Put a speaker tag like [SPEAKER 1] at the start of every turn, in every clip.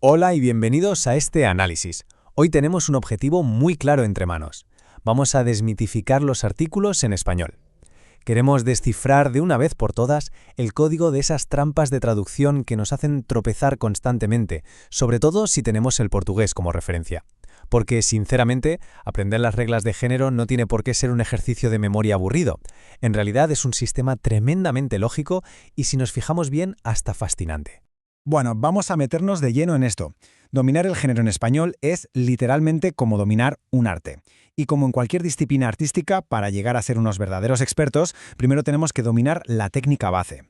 [SPEAKER 1] Hola y bienvenidos a este análisis. Hoy tenemos un objetivo muy claro entre manos. Vamos a desmitificar los artículos en español. Queremos descifrar de una vez por todas el código de esas trampas de traducción que nos hacen tropezar constantemente, sobre todo si tenemos el portugués como referencia. Porque, sinceramente, aprender las reglas de género no tiene por qué ser un ejercicio de memoria aburrido. En realidad es un sistema tremendamente lógico y, si nos fijamos bien, hasta fascinante.
[SPEAKER 2] Bueno, vamos a meternos de lleno en esto. Dominar el género en español es literalmente como dominar un arte. Y como en cualquier disciplina artística, para llegar a ser unos verdaderos expertos, primero tenemos que dominar la técnica base.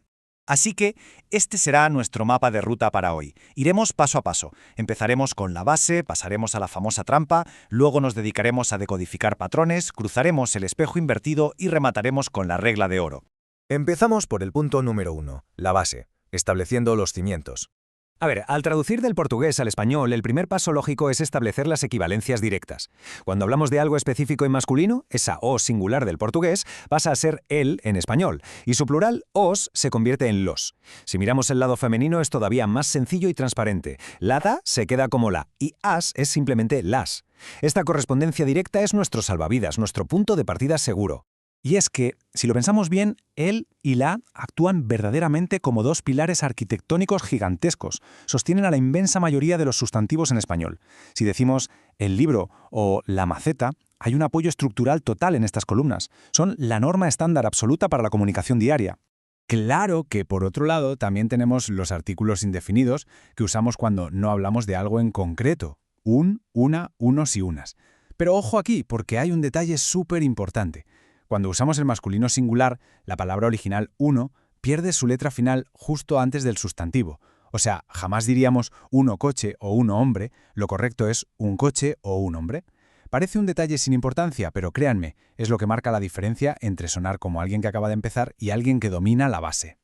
[SPEAKER 3] Así que este será nuestro mapa de ruta para hoy. Iremos paso a paso. Empezaremos con la base, pasaremos a la famosa trampa, luego nos dedicaremos a decodificar patrones, cruzaremos el espejo invertido y remataremos con la regla de oro.
[SPEAKER 4] Empezamos por el punto número 1, la base, estableciendo los cimientos.
[SPEAKER 5] A ver, al traducir del portugués al español, el primer paso lógico es establecer las equivalencias directas. Cuando hablamos de algo específico en masculino, esa o singular del portugués pasa a ser el en español, y su plural, os, se convierte en los. Si miramos el lado femenino es todavía más sencillo y transparente. La da se queda como la, y as es simplemente las. Esta correspondencia directa es nuestro salvavidas, nuestro punto de partida seguro.
[SPEAKER 2] Y es que, si lo pensamos bien, el y la actúan verdaderamente como dos pilares arquitectónicos gigantescos. Sostienen a la inmensa mayoría de los sustantivos en español. Si decimos el libro o la maceta, hay un apoyo estructural total en estas columnas. Son la norma estándar absoluta para la comunicación diaria. Claro que, por otro lado, también tenemos los artículos indefinidos que usamos cuando no hablamos de algo en concreto. Un, una, unos y unas. Pero ojo aquí, porque hay un detalle súper importante. Cuando usamos el masculino singular, la palabra original uno pierde su letra final justo antes del sustantivo. O sea, jamás diríamos uno coche o uno hombre, lo correcto es un coche o un hombre. Parece un detalle sin importancia, pero créanme, es lo que marca la diferencia entre sonar como alguien que acaba de empezar y alguien que domina la base.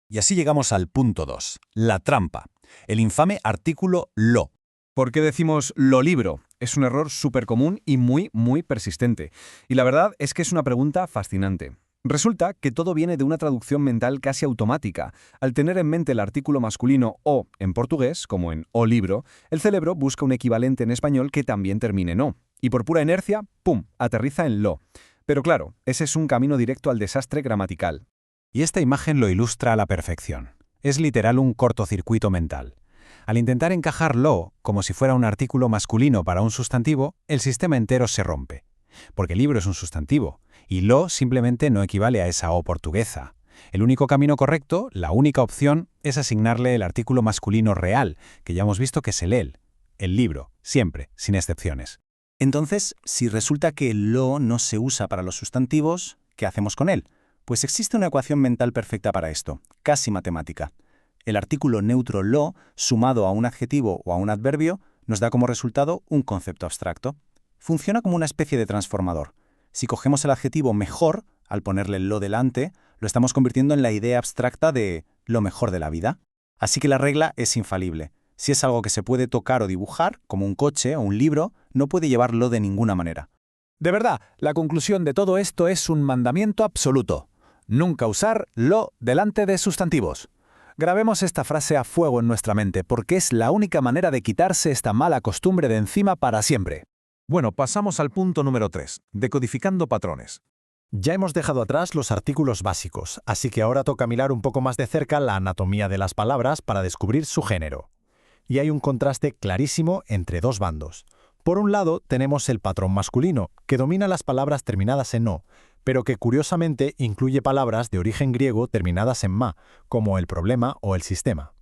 [SPEAKER 3] Y así llegamos al punto 2, la trampa, el infame artículo lo.
[SPEAKER 6] ¿Por qué decimos lo libro? Es un error súper común y muy persistente. Y la verdad es que es una pregunta fascinante. Resulta que todo viene de una traducción mental casi automática. Al tener en mente el artículo masculino o en portugués, como en o libro, el cerebro busca un equivalente en español que también termine en o. Y por pura inercia, ¡pum!, aterriza en lo. Pero claro, ese es un camino directo al desastre gramatical.
[SPEAKER 1] Y esta imagen lo ilustra a la perfección. Es literal un cortocircuito mental. Al intentar encajar lo como si fuera un artículo masculino para un sustantivo, el sistema entero se rompe. Porque libro es un sustantivo, y lo simplemente no equivale a esa o portuguesa. El único camino correcto, la única opción, es asignarle el artículo masculino real, que ya hemos visto que es el libro, siempre, sin excepciones.
[SPEAKER 3] Entonces, si resulta que lo no se usa para los sustantivos, ¿qué hacemos con él? Pues existe una ecuación mental perfecta para esto, casi matemática. El artículo neutro lo, sumado a un adjetivo o a un adverbio, nos da como resultado un concepto abstracto. Funciona como una especie de transformador. Si cogemos el adjetivo mejor, al ponerle lo delante, lo estamos convirtiendo en la idea abstracta de lo mejor de la vida. Así que la regla es infalible. Si es algo que se puede tocar o dibujar, como un coche o un libro, no puede llevarlo de ninguna manera.
[SPEAKER 1] De verdad, la conclusión de todo esto es un mandamiento absoluto. Nunca usar lo delante de sustantivos. Grabemos esta frase a fuego en nuestra mente porque es la única manera de quitarse esta mala costumbre de encima para siempre.
[SPEAKER 4] Bueno, pasamos al punto número 3, decodificando patrones.
[SPEAKER 7] Ya hemos dejado atrás los artículos básicos, así que ahora toca mirar un poco más de cerca la anatomía de las palabras para descubrir su género. Y hay un contraste clarísimo entre dos bandos. Por un lado, tenemos el patrón masculino, que domina las palabras terminadas en o, pero que curiosamente incluye palabras de origen griego terminadas en ma, como el problema o el sistema.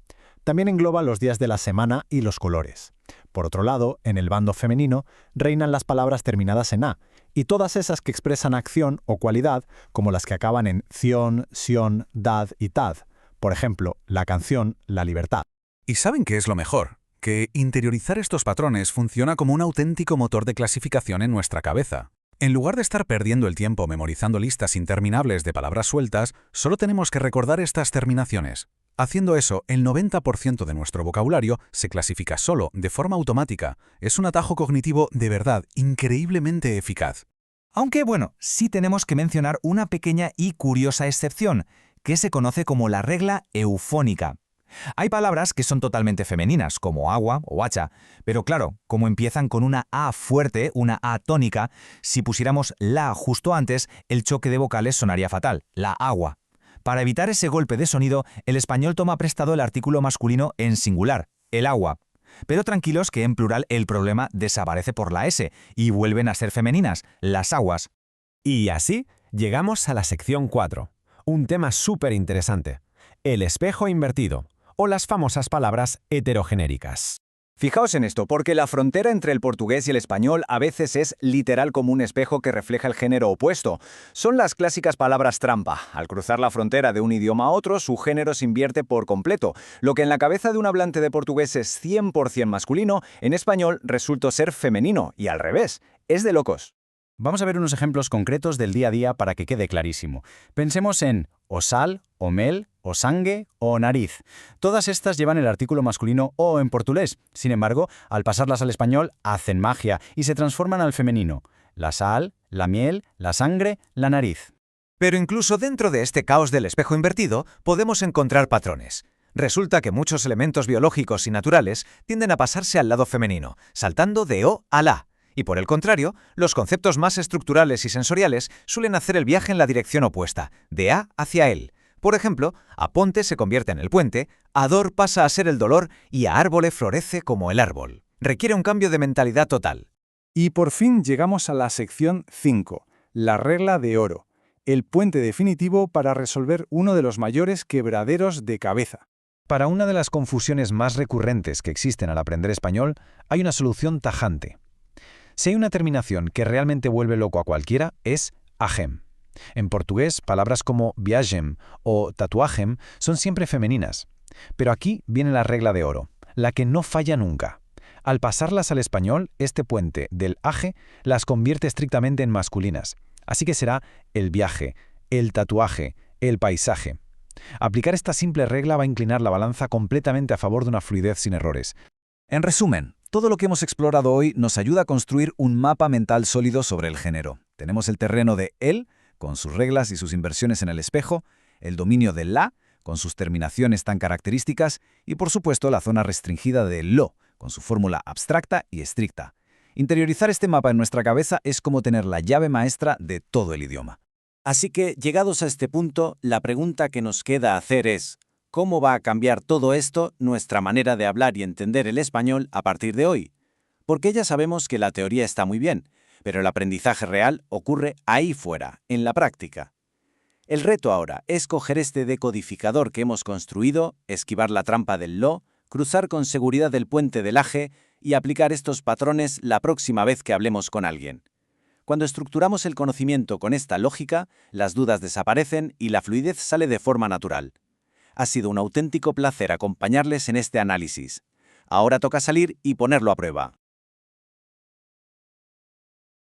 [SPEAKER 7] También engloba los días de la semana y los colores. Por otro lado, en el bando femenino, reinan las palabras terminadas en a, y todas esas que expresan acción o cualidad, como las que acaban en ción, sion, dad y tad. Por ejemplo, la canción, la libertad.
[SPEAKER 8] ¿Y saben qué es lo mejor? Que interiorizar estos patrones funciona como un auténtico motor de clasificación en nuestra cabeza. En lugar de estar perdiendo el tiempo memorizando listas interminables de palabras sueltas, solo tenemos que recordar estas terminaciones. Haciendo eso, el 90% de nuestro vocabulario se clasifica solo, de forma automática. Es un atajo cognitivo de verdad increíblemente eficaz.
[SPEAKER 9] Aunque, bueno, sí tenemos que mencionar una pequeña y curiosa excepción, que se conoce como la regla eufónica. Hay palabras que son totalmente femeninas, como agua o hacha, pero claro, como empiezan con una A fuerte, una A tónica, si pusiéramos la justo antes, el choque de vocales sonaría fatal, la agua. Para evitar ese golpe de sonido, el español toma prestado el artículo masculino en singular, el agua. Pero tranquilos que en plural el problema desaparece por la S y vuelven a ser femeninas, las aguas.
[SPEAKER 5] Y así llegamos a la sección 4, un tema súper interesante, el espejo invertido, o las famosas palabras heterogenéricas.
[SPEAKER 10] Fijaos en esto, porque la frontera entre el portugués y el español a veces es literal como un espejo que refleja el género opuesto. Son las clásicas palabras trampa. Al cruzar la frontera de un idioma a otro, su género se invierte por completo. Lo que en la cabeza de un hablante de portugués es 100% masculino, en español resulta ser femenino, y al revés. Es de locos.
[SPEAKER 3] Vamos a ver unos ejemplos concretos del día a día para que quede clarísimo. Pensemos en o sal, o mel, o sangue, o nariz. Todas estas llevan el artículo masculino o en portugués. Sin embargo, al pasarlas al español, hacen magia y se transforman al femenino. La sal, la miel, la sangre, la nariz.
[SPEAKER 1] Pero incluso dentro de este caos del espejo invertido, podemos encontrar patrones. Resulta que muchos elementos biológicos y naturales tienden a pasarse al lado femenino, saltando de O a la. Y por el contrario, los conceptos más estructurales y sensoriales suelen hacer el viaje en la dirección opuesta, de A hacia él. Por ejemplo, aponte se convierte en el puente, ador pasa a ser el dolor y a árbole florece como el árbol. Requiere un cambio de mentalidad total.
[SPEAKER 2] Y por fin llegamos a la sección 5, la regla de oro, el puente definitivo para resolver uno de los mayores quebraderos de cabeza.
[SPEAKER 5] Para una de las confusiones más recurrentes que existen al aprender español, hay una solución tajante. Si hay una terminación que realmente vuelve loco a cualquiera, es agem. En portugués, palabras como viagem o tatuagem son siempre femeninas. Pero aquí viene la regla de oro, la que no falla nunca. Al pasarlas al español, este puente del age las convierte estrictamente en masculinas. Así que será el viaje, el tatuaje, el paisaje. Aplicar esta simple regla va a inclinar la balanza completamente a favor de una fluidez sin errores.
[SPEAKER 8] En resumen, todo lo que hemos explorado hoy nos ayuda a construir un mapa mental sólido sobre el género. Tenemos el terreno de él, con sus reglas y sus inversiones en el espejo, el dominio del la, con sus terminaciones tan características, y por supuesto la zona restringida del lo, con su fórmula abstracta y estricta. Interiorizar este mapa en nuestra cabeza es como tener la llave maestra de todo el idioma.
[SPEAKER 3] Así que, llegados a este punto, la pregunta que nos queda hacer es: ¿cómo va a cambiar todo esto nuestra manera de hablar y entender el español a partir de hoy? Porque ya sabemos que la teoría está muy bien, pero el aprendizaje real ocurre ahí fuera, en la práctica. El reto ahora es coger este decodificador que hemos construido, esquivar la trampa del lo, cruzar con seguridad el puente del aje y aplicar estos patrones la próxima vez que hablemos con alguien. Cuando estructuramos el conocimiento con esta lógica, las dudas desaparecen y la fluidez sale de forma natural. Ha sido un auténtico placer acompañarles en este análisis. Ahora toca salir y ponerlo a prueba.